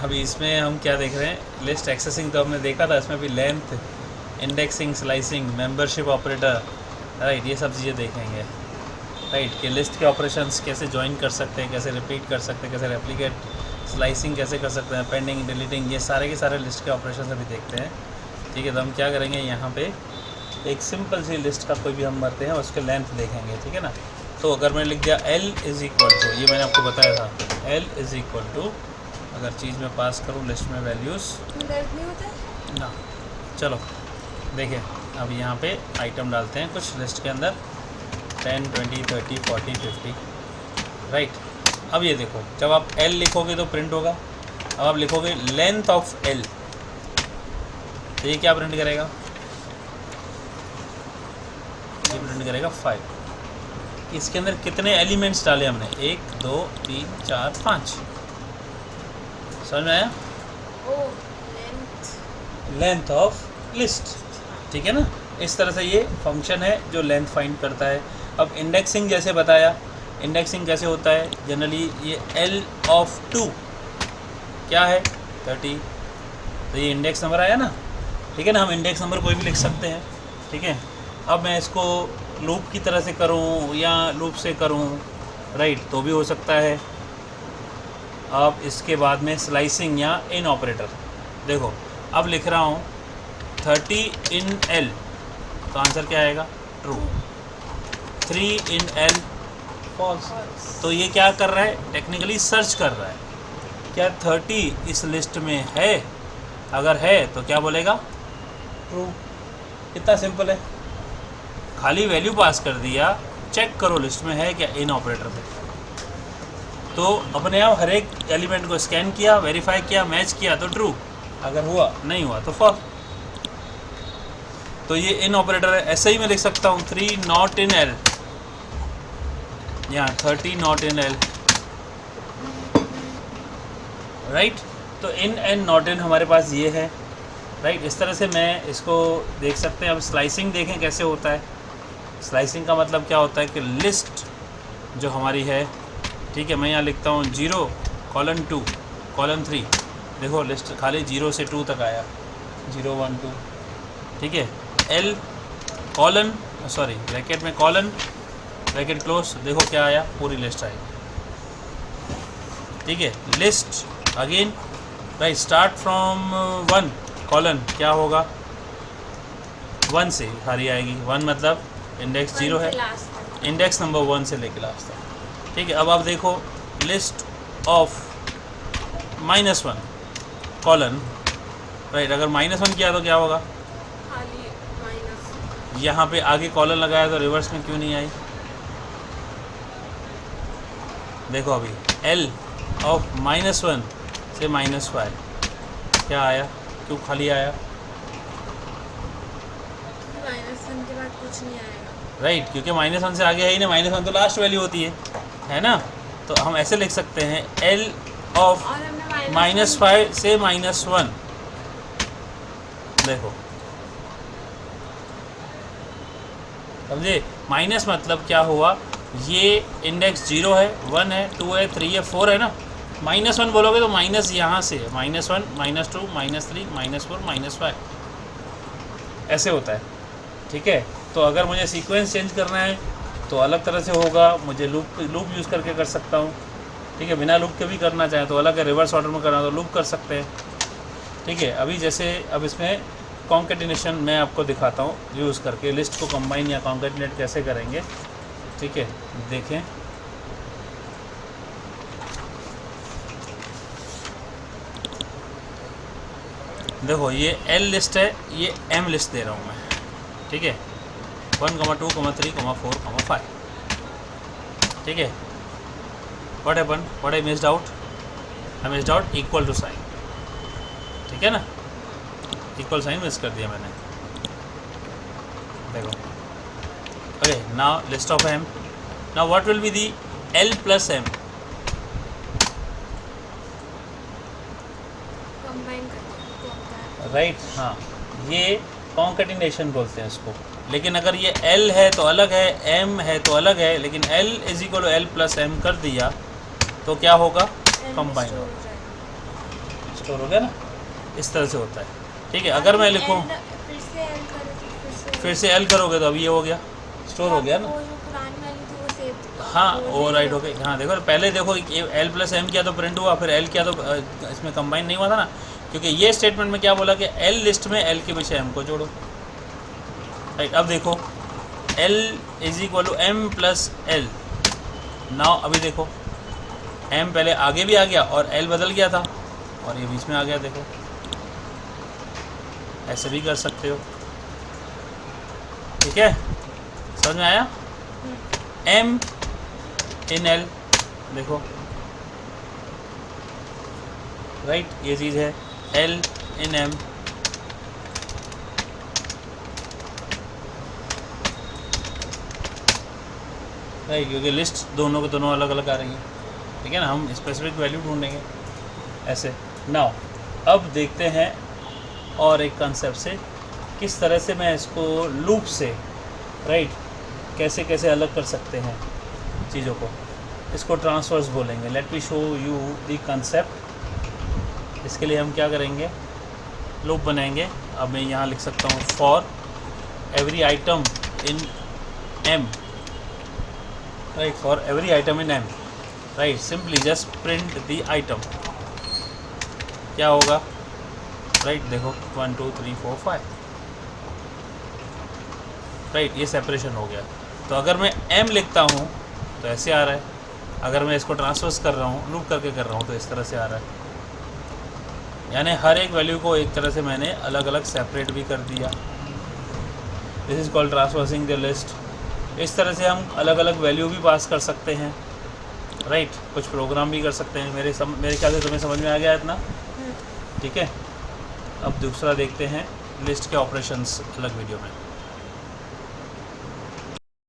अभी इसमें हम क्या देख रहे हैं, लिस्ट एक्सेसिंग तो हमने देखा था, इसमें भी length, indexing, slicing, membership operator, right, ये सब चीज़ें देखेंगे, राइट, कि लिस्ट के ऑपरेशंस कैसे ज्वाइन कर सकते हैं, कैसे रिपीट कर सकते हैं, कैसे रेप्लिकेट, स्लाइसिंग कैसे कर सकते हैं, पेंडिंग, डिलीटिंग, ये सारे के सारे लिस्ट के ऑपरेशन अभी देखते हैं। ठीक है, तो हम क्या करेंगे, यहाँ पे एक सिंपल सी लिस्ट का कोई भी हम भरते हैं उसके लेंथ देखेंगे। ठीक है ना, तो अगर मैंने लिख दिया L इज़ इक्वल टू, ये मैंने आपको बताया था, L इज़ इक्वल टू, अगर चीज़ में पास करूँ लिस्ट में वैल्यूज़ ना, चलो देखिए, अब यहाँ पे आइटम डालते हैं कुछ लिस्ट के अंदर, 10, 20, 30, 40, 50, राइट। अब ये देखो, जब आप L लिखोगे तो प्रिंट होगा। अब आप लिखोगे लेंथ ऑफ L, तो ये क्या प्रिंट करेगा, ये प्रिंट करेगा 5। इसके अंदर कितने एलिमेंट्स डाले हमने, 1, 2, 3, 4, 5, समझ में आया, लेंथ ऑफ लिस्ट। ठीक है ना, इस तरह से ये फंक्शन है जो लेंथ फाइंड करता है। अब इंडेक्सिंग जैसे बताया, इंडेक्सिंग कैसे होता है, जनरली ये L ऑफ 2 क्या है, 30, तो ये इंडेक्स नंबर आया ना। ठीक है ना, हम इंडेक्स नंबर कोई भी लिख सकते हैं। ठीक है, अब मैं इसको लूप की तरह से करूं या लूप से करूं, राइट, तो भी हो सकता है। अब इसके बाद में स्लाइसिंग या इन ऑपरेटर, देखो अब लिख रहा हूं 30 इन L, तो आंसर क्या आएगा, ट्रू। 3 इन L, फॉल्स। तो ये क्या कर रहा है, टेक्निकली सर्च कर रहा है, क्या 30 इस लिस्ट में है, अगर है तो क्या बोलेगा, ट्रू। कितना सिंपल है, खाली वैल्यू पास कर दिया, चेक करो लिस्ट में है क्या, इन ऑपरेटर पे, तो अपने आप हर एक एलिमेंट को स्कैन किया, वेरीफाई किया, मैच किया तो ट्रू, अगर हुआ नहीं हुआ तो फॉल्स। तो ये इन ऑपरेटर है। ऐसे ही मैं लिख सकता हूँ 3 नॉट इन L, यहाँ 30 नॉट इन L, राइट। तो इन एंड नॉट इन हमारे पास ये है, राइट। इस तरह से मैं इसको देख सकते हैं। अब स्लाइसिंग देखें कैसे होता है। स्लाइसिंग का मतलब क्या होता है कि लिस्ट जो हमारी है, ठीक है, मैं यहाँ लिखता हूँ 0, कॉलन 2, कॉलन 3, देखो लिस्ट खाली 0 से 2 तक आया, 0, 1, 2, ठीक है। L कॉलन, सॉरी ब्रैकेट में कॉलन, ब्रैकेट क्लोज, देखो क्या आया, पूरी लिस्ट आई, ठीक है। List again, right, start from 1, colon क्या होगा, 1 से सारी आएगी। 1 मतलब इंडेक्स 0 है, इंडेक्स नंबर 1 से लेकर लास्ट तक, ठीक है। अब आप देखो लिस्ट ऑफ -1, कॉलन, राइट, अगर -1 किया तो क्या होगा, यहाँ पे आगे कॉलन लगाया तो रिवर्स में क्यों नहीं आई, देखो अभी L ऑफ -1 से -5 क्या आया, क्यों खाली आया, -1 के बाद कुछ नहीं आएगा, राइट, क्योंकि -1 से आगे है ही नहीं, -1 तो लास्ट वैल्यू होती है ना। तो हम ऐसे लिख सकते हैं L ऑफ -5 से -1, देखो समझे, माइनस मतलब क्या हुआ, ये इंडेक्स 0 है, 1 है, 2 है, 3 है, 4 है ना। -1 बोलोगे तो माइनस यहाँ से -1, -2, -3, -4, -5 ऐसे होता है, ठीक है। तो अगर मुझे सीक्वेंस चेंज करना है तो अलग तरह से होगा, मुझे लूप यूज़ करके कर सकता हूँ, ठीक है। बिना लूप के भी करना चाहें तो अलग है, रिवर्स ऑर्डर में करना तो लूप कर सकते हैं, ठीक है। अभी जैसे अब इसमें कॉन्केटिनेशन मैं आपको दिखाता हूँ यूज़ करके, लिस्ट को कंबाइन या कॉन्केटिनेट कैसे करेंगे, ठीक है। देखें, देखो ये L लिस्ट है, ये M लिस्ट दे रहा हूँ मैं, ठीक है। 1, 2, 3, 4, 5, ठीक है। What happen, what I missed out, I missed out equal to sign, ठीक है ना, इक्वल साइन मिस कर दिया मैंने, देखो। Okay, now list of M, now what will be the L plus M, combine करके, राइट, हाँ, ये कॉन्केटिनेशन बोलते हैं इसको। लेकिन अगर ये L है तो अलग है, M है तो अलग है, लेकिन L is equal to L plus M कर दिया तो क्या होगा, कंबाइन होगा, स्टोर हो गया ना, इस तरह से होता है। ठीक है, अगर मैं लिखूँ फिर से एल करो तो फिर से एल करोगे तो अभी ये हो गया, स्टोर हो गया ना। वो जो पुरानी वाली थी वो सेव हाँ ओवर राइट हो गई। हाँ देखो पहले देखो एल प्लस एम किया तो प्रिंट हुआ, फिर एल किया तो इसमें कंबाइन नहीं हुआ था ना, क्योंकि ये स्टेटमेंट में क्या बोला कि एल लिस्ट में एल के पीछे एम को जोड़ो। राइट, अब देखो L is equal to M plus L. Now अभी देखो एम पहले आगे भी आ गया और एल बदल गया था और ये बीच में आ गया। देखो ऐसे भी कर सकते हो। ठीक है, समझ में आया? एम इन एल देखो, राइट, ये चीज़ है एल इन एम। राइट, क्योंकि लिस्ट दोनों के दोनों अलग अलग आ रही है। ठीक है ना, हम स्पेसिफिक वैल्यू ढूंढेंगे ऐसे। नाउ अब देखते हैं और एक कंसेप्ट से किस तरह से मैं इसको लूप से राइट कैसे कैसे अलग कर सकते हैं चीज़ों को। इसको ट्रांसफर्स बोलेंगे। Let me show you the concept. इसके लिए हम क्या करेंगे, लूप बनाएंगे। अब मैं यहाँ लिख सकता हूँ for every item in M, right, for every item in M, right, simply just print the item. क्या होगा, राइट, देखो 1 2 3 4 5, राइट, ये सेपरेशन हो गया। तो अगर मैं m लिखता हूँ तो ऐसे आ रहा है, अगर मैं इसको ट्रांसफर्स कर रहा हूँ, लूप करके कर रहा हूँ, तो इस तरह से आ रहा है। यानी हर एक वैल्यू को एक तरह से मैंने अलग अलग सेपरेट भी कर दिया। This is called traversing the list. इस तरह से हम अलग अलग वैल्यू भी पास कर सकते हैं, राइट, कुछ प्रोग्राम भी कर सकते हैं। मेरे ख्याल से तुम्हें समझ में आ गया इतना? ठीक है, अब दूसरा देखते हैं लिस्ट के ऑपरेशंस अलग वीडियो में।